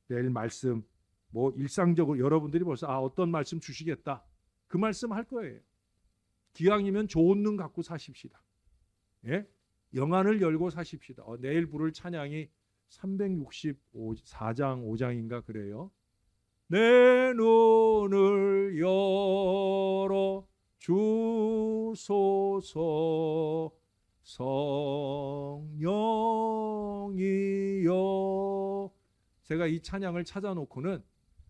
내일 말씀 뭐 일상적으로 여러분들이 벌써 어떤 말씀 주시겠다 그 말씀 할 거예요. 기왕이면 좋은 눈 갖고 사십시다. 영안을 열고 사십시다. 내일 부를 찬양이 364장 5장인가 그래요. 내 눈을 열어 주소서 성령이여. 제가 이 찬양을 찾아놓고는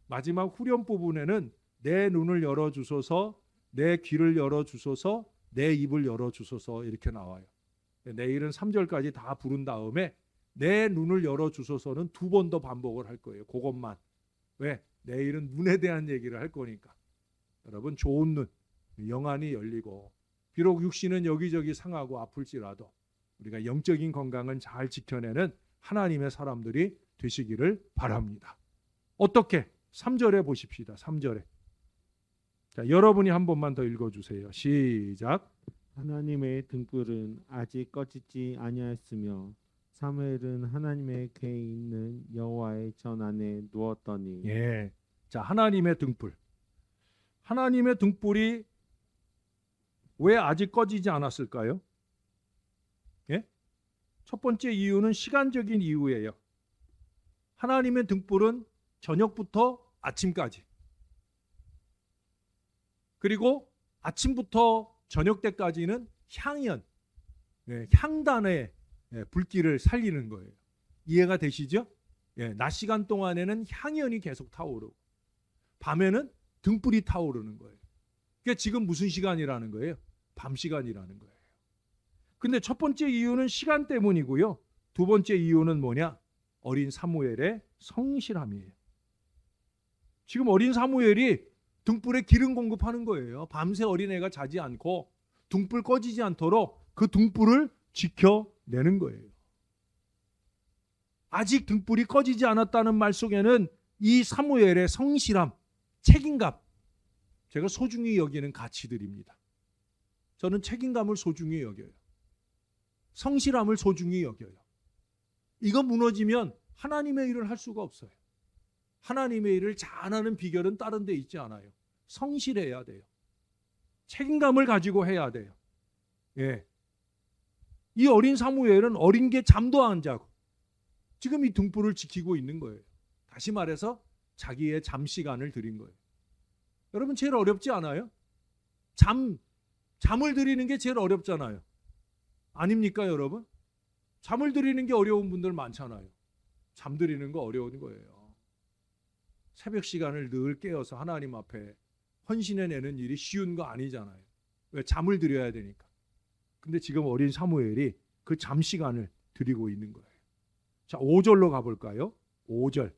마지막 후렴 부분에는 내 눈을 열어주소서 내 귀를 열어 주소서, 내 입을 열어 주소서 이렇게 나와요. 내일은 3절까지 다 부른 다음에 내 눈을 열어 주소서는 2번 더 반복을 할 거예요. 그것만. 왜? 내일은 눈에 대한 얘기를 할 거니까. 여러분, 좋은 눈, 영안이 열리고, 비록 육신은 여기저기 상하고 아플지라도 우리가 영적인 건강은 잘 지켜내는 하나님의 사람들이 되시기를 바랍니다. 어떻게? 3절에 보십시다. 3절에. 자, 여러분이 한 번만 더 읽어주세요. 시작. 하나님의 등불은 아직 꺼지지 아니하였으며 사무엘은 하나님의 궤에 있는 여호와의 전 안에 누웠더니. 예. 자, 하나님의 등불. 하나님의 등불이 왜 아직 꺼지지 않았을까요? 예? 첫 번째 이유는 시간적인 이유예요. 하나님의 등불은 저녁부터 아침까지, 그리고 아침부터 저녁 때까지는 향연, 향단의 불길을 살리는 거예요. 이해가 되시죠? 낮 시간 동안에는 향연이 계속 타오르고 밤에는 등불이 타오르는 거예요. 그게 지금 무슨 시간이라는 거예요? 밤 시간이라는 거예요. 근데 첫 번째 이유는 시간 때문이고요. 두 번째 이유는 뭐냐? 어린 사무엘의 성실함이에요. 지금 어린 사무엘이 등불에 기름 공급하는 거예요. 밤새 어린애가 자지 않고 등불 꺼지지 않도록 그 등불을 지켜내는 거예요. 아직 등불이 꺼지지 않았다는 말 속에는 이 사무엘의 성실함, 책임감, 제가 소중히 여기는 가치들입니다. 저는 책임감을 소중히 여겨요. 성실함을 소중히 여겨요. 이거 무너지면 하나님의 일을 할 수가 없어요. 하나님의 일을 잘하는 비결은 다른 데 있지 않아요. 성실해야 돼요. 책임감을 가지고 해야 돼요. 예. 이 어린 사무엘은 어린 게 잠도 안 자고 지금 이 등불을 지키고 있는 거예요. 다시 말해서 자기의 잠 시간을 드린 거예요. 여러분, 제일 어렵지 않아요? 잠을 드리는 게 제일 어렵잖아요. 아닙니까, 여러분? 잠을 드리는 게 어려운 분들 많잖아요. 잠드리는 거 어려운 거예요. 새벽 시간을 늘 깨어서 하나님 앞에 헌신해내는 일이 쉬운 거 아니잖아요. 왜? 잠을 드려야 되니까. 근데 지금 어린 사무엘이 그 잠 시간을 드리고 있는 거예요. 자, 5절로 가볼까요? 5절.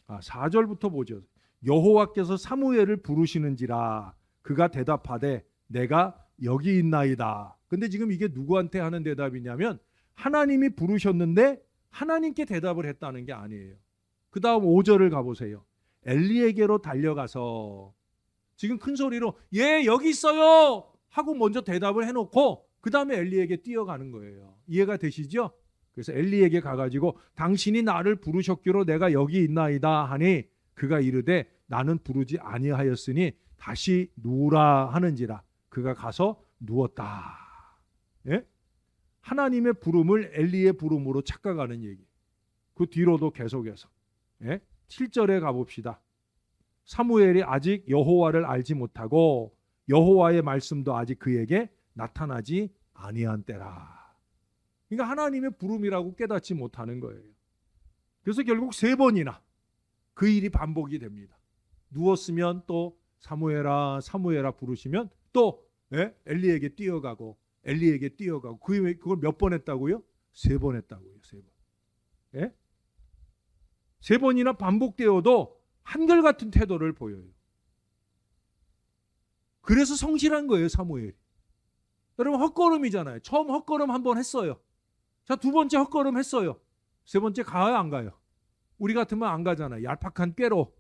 4절부터 보죠. 여호와께서 사무엘을 부르시는지라 그가 대답하되 내가 여기 있나이다. 근데 지금 이게 누구한테 하는 대답이냐면 하나님이 부르셨는데 하나님께 대답을 했다는 게 아니에요. 그 다음 5절을 가보세요. 엘리에게로 달려가서 지금 큰 소리로 예 여기 있어요 하고 먼저 대답을 해놓고 그 다음에 엘리에게 뛰어가는 거예요. 이해가 되시죠? 그래서 엘리에게 가가지고 당신이 나를 부르셨기로 내가 여기 있나이다 하니 그가 이르되 나는 부르지 아니하였으니 다시 누우라 하는지라 그가 가서 누웠다. 예? 하나님의 부름을 엘리의 부름으로 착각하는 얘기. 그 뒤로도 계속해서 7절에 가봅시다. 사무엘이 아직 여호와를 알지 못하고 여호와의 말씀도 아직 그에게 나타나지 아니한 때라. 그러니까 하나님의 부름이라고 깨닫지 못하는 거예요. 그래서 결국 3번이나 그 일이 반복이 됩니다. 누웠으면 또 사무엘아 사무엘아 부르시면 또 엘리에게 뛰어가고 엘리에게 뛰어가고 그걸 몇 번 했다고요? 3번 했다고요. 3번. 3번이나 반복되어도 한결같은 태도를 보여요. 그래서 성실한 거예요, 사무엘이. 여러분, 헛걸음이잖아요. 처음 헛걸음 한 번 했어요. 자, 2번째 헛걸음 했어요. 3번째 가요, 안 가요? 우리 같으면 안 가잖아요. 얄팍한 꾀로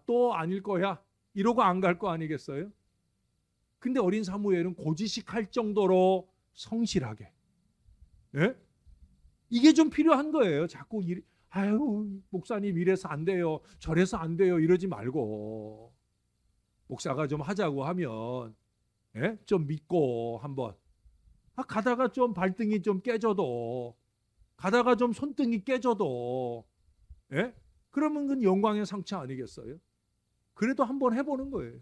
또 아닐 거야 이러고 안 갈 거 아니겠어요? 근데 어린 사무엘은 고지식할 정도로 성실하게. 이게 좀 필요한 거예요. 자꾸 아유 목사님 이래서 안 돼요 저래서 안 돼요 이러지 말고 목사가 좀 하자고 하면 좀 믿고 한번 가다가 좀 발등이 좀 깨져도 가다가 좀 손등이 깨져도 그러면 그건 영광의 상처 아니겠어요? 그래도 한번 해보는 거예요.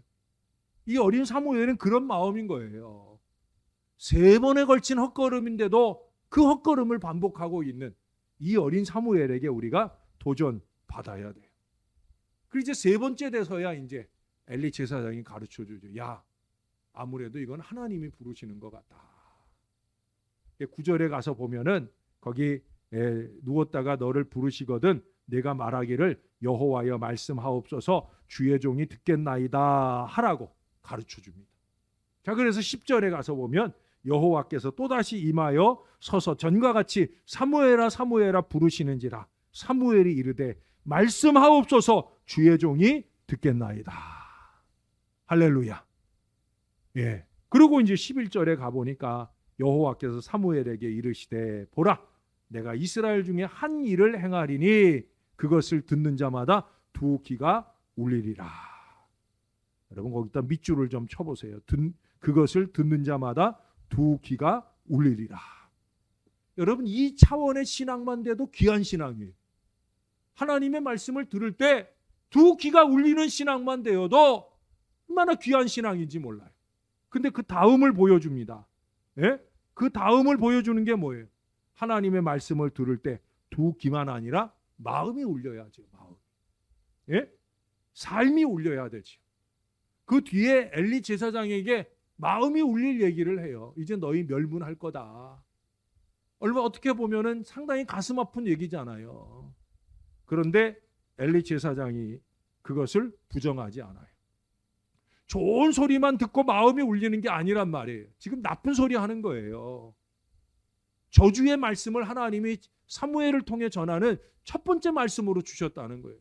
이 어린 사무엘은 그런 마음인 거예요. 3번에 걸친 헛걸음인데도 그 헛걸음을 반복하고 있는 이 어린 사무엘에게 우리가 도전 받아야 돼요. 그리고 이제 3번째 돼서야 이제 엘리 제사장이 가르쳐 주죠. 야, 아무래도 이건 하나님이 부르시는 것 같다. 9절에 가서 보면은 거기 누웠다가 너를 부르시거든 내가 말하기를 여호와여 말씀하옵소서 주의 종이 듣겠나이다 하라고 가르쳐 줍니다. 자, 그래서 10절에 가서 보면 여호와께서 또다시 임하여 서서 전과 같이 사무엘아 사무엘아 부르시는지라 사무엘이 이르되 말씀하옵소서 주의 종이 듣겠나이다. 할렐루야. 예. 그리고 이제 11절에 가 보니까 여호와께서 사무엘에게 이르시되 보라 내가 이스라엘 중에 한 일을 행하리니 그것을 듣는 자마다 두 귀가 울리리라. 여러분 거기다 밑줄을 좀 쳐보세요. 그것을 듣는 자마다 두 귀가 울리리라. 여러분 이 차원의 신앙만 돼도 귀한 신앙이에요. 하나님의 말씀을 들을 때 두 귀가 울리는 신앙만 되어도 얼마나 귀한 신앙인지 몰라요. 근데 그 다음을 보여줍니다. 예? 그 다음을 보여주는 게 뭐예요? 하나님의 말씀을 들을 때 두 귀만 아니라 마음이 울려야죠. 마음. 예? 삶이 울려야 되죠. 그 뒤에 엘리 제사장에게 마음이 울릴 얘기를 해요. 이제 너희 멸문할 거다. 얼마 어떻게 보면은 상당히 가슴 아픈 얘기잖아요. 그런데 엘리 제사장이 그것을 부정하지 않아요. 좋은 소리만 듣고 마음이 울리는 게 아니란 말이에요. 지금 나쁜 소리 하는 거예요. 저주의 말씀을 하나님이 사무엘을 통해 전하는 첫 번째 말씀으로 주셨다는 거예요.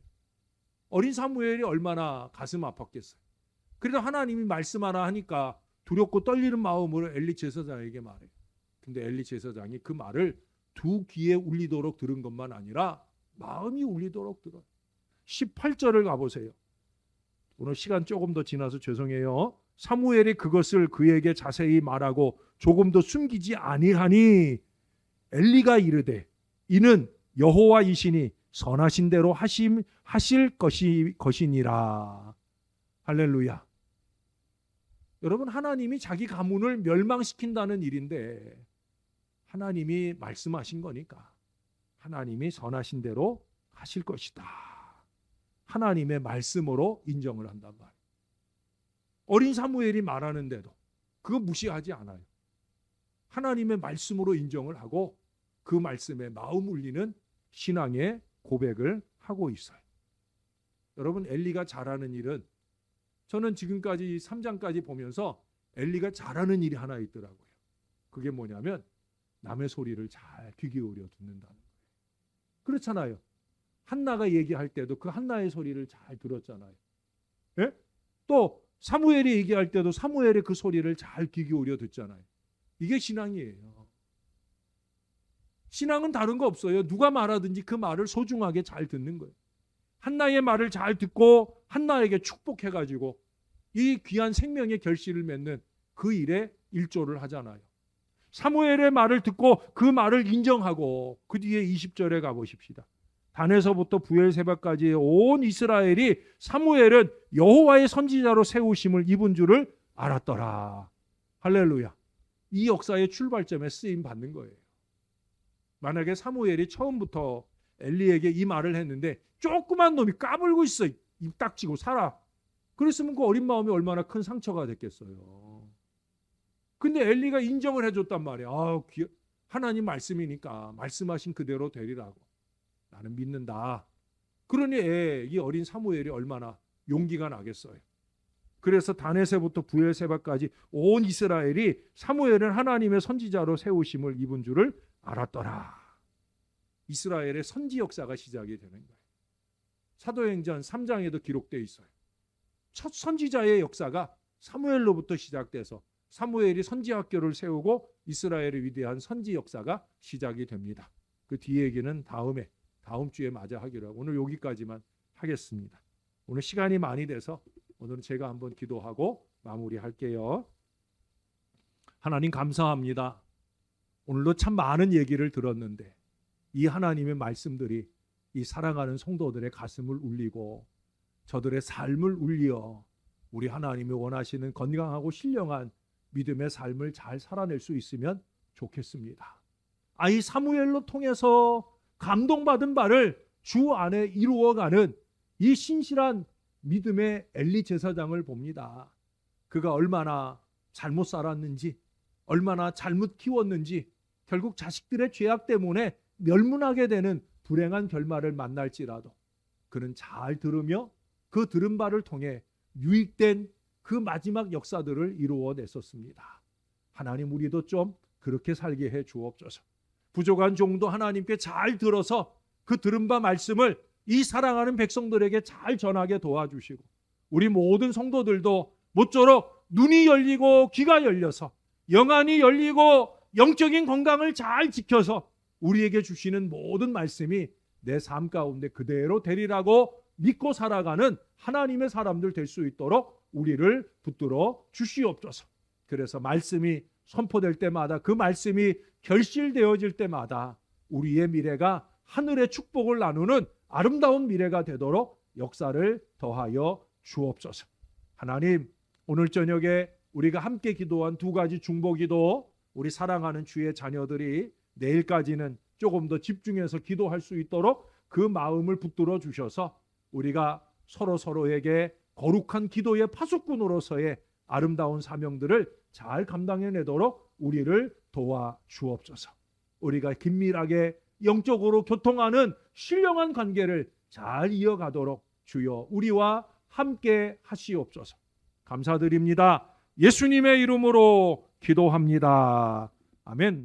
어린 사무엘이 얼마나 가슴 아팠겠어요. 그래도 하나님이 말씀하라 하니까 두렵고 떨리는 마음으로 엘리 제사장에게 말해요. 근데 엘리 제사장이 그 말을 두 귀에 울리도록 들은 것만 아니라 마음이 울리도록 들어요. 18절을 가보세요. 오늘 시간 조금 더 지나서 죄송해요. 사무엘이 그것을 그에게 자세히 말하고 조금도 숨기지 아니하니 엘리가 이르되 이는 여호와이시니 선하신 대로 하실 것이니라. 할렐루야. 여러분 하나님이 자기 가문을 멸망시킨다는 일인데 하나님이 말씀하신 거니까 하나님이 선하신 대로 하실 것이다. 하나님의 말씀으로 인정을 한단 말이에요. 어린 사무엘이 말하는데도 그거 무시하지 않아요. 하나님의 말씀으로 인정을 하고 그 말씀에 마음 울리는 신앙의 고백을 하고 있어요. 여러분 엘리가 잘하는 일은 저는 지금까지 3장까지 보면서 엘리가 잘하는 일이 하나 있더라고요. 그게 뭐냐면 남의 소리를 잘 귀 기울여 듣는다는 거예요. 그렇잖아요. 한나가 얘기할 때도 그 한나의 소리를 잘 들었잖아요. 예? 또 사무엘이 얘기할 때도 사무엘의 그 소리를 잘 귀 기울여 듣잖아요. 이게 신앙이에요. 신앙은 다른 거 없어요. 누가 말하든지 그 말을 소중하게 잘 듣는 거예요. 한나의 말을 잘 듣고 한나에게 축복해가지고 이 귀한 생명의 결실을 맺는 그 일에 일조를 하잖아요. 사무엘의 말을 듣고 그 말을 인정하고 그 뒤에 20절에 가보십시다. 단에서부터 부엘세바까지 온 이스라엘이 사무엘은 여호와의 선지자로 세우심을 입은 줄을 알았더라. 할렐루야. 이 역사의 출발점에 쓰임 받는 거예요. 만약에 사무엘이 처음부터 엘리에게 이 말을 했는데 조그만 놈이 까불고 있어. 입 닥치고 살아. 그랬으면 그 어린 마음이 얼마나 큰 상처가 됐겠어요. 근데 엘리가 인정을 해줬단 말이야. 하나님 말씀이니까 말씀하신 그대로 되리라고. 나는 믿는다. 그러니 이 어린 사무엘이 얼마나 용기가 나겠어요. 그래서 다넷에부터 부엘세바까지 온 이스라엘이 사무엘은 하나님의 선지자로 세우심을 입은 줄을 알았더라. 이스라엘의 선지 역사가 시작이 되는 거예요. 사도행전 3장에도 기록되어 있어요. 첫 선지자의 역사가 사무엘로부터 시작돼서 사무엘이 선지 학교를 세우고 이스라엘의 위대한 선지 역사가 시작이 됩니다. 그 뒤 얘기는 다음 주에 마저 하기로 하고 오늘 여기까지만 하겠습니다. 오늘 시간이 많이 돼서 오늘은 제가 한번 기도하고 마무리할게요. 하나님 감사합니다. 오늘도 참 많은 얘기를 들었는데 이 하나님의 말씀들이 이 사랑하는 성도들의 가슴을 울리고 저들의 삶을 울려 우리 하나님이 원하시는 건강하고 신령한 믿음의 삶을 잘 살아낼 수 있으면 좋겠습니다. 이 사무엘로 통해서 감동받은 바를 주 안에 이루어가는 이 신실한 믿음의 엘리 제사장을 봅니다. 그가 얼마나 잘못 살았는지, 얼마나 잘못 키웠는지, 결국 자식들의 죄악 때문에 멸문하게 되는 불행한 결말을 만날지라도 그는 잘 들으며 그 들은 바를 통해 유익된 그 마지막 역사들을 이루어냈었습니다. 하나님, 우리도 좀 그렇게 살게 해 주옵소서. 부족한 종도 하나님께 잘 들어서 그 들은 바 말씀을 이 사랑하는 백성들에게 잘 전하게 도와주시고, 우리 모든 성도들도 모쪼록 눈이 열리고 귀가 열려서 영안이 열리고 영적인 건강을 잘 지켜서 우리에게 주시는 모든 말씀이 내 삶 가운데 그대로 되리라고 믿고 살아가는 하나님의 사람들 될 수 있도록 우리를 붙들어 주시옵소서. 그래서 말씀이 선포될 때마다, 그 말씀이 결실되어질 때마다 우리의 미래가 하늘의 축복을 나누는 아름다운 미래가 되도록 역사를 더하여 주옵소서. 하나님, 오늘 저녁에 우리가 함께 기도한 두 가지 중보기도, 우리 사랑하는 주의 자녀들이 내일까지는 조금 더 집중해서 기도할 수 있도록 그 마음을 붙들어 주셔서 우리가 서로에게 거룩한 기도의 파수꾼으로서의 아름다운 사명들을 잘 감당해내도록 우리를 도와 주옵소서. 우리가 긴밀하게 영적으로 교통하는 신령한 관계를 잘 이어가도록 주여 우리와 함께 하시옵소서. 감사드립니다. 예수님의 이름으로 기도합니다. 아멘.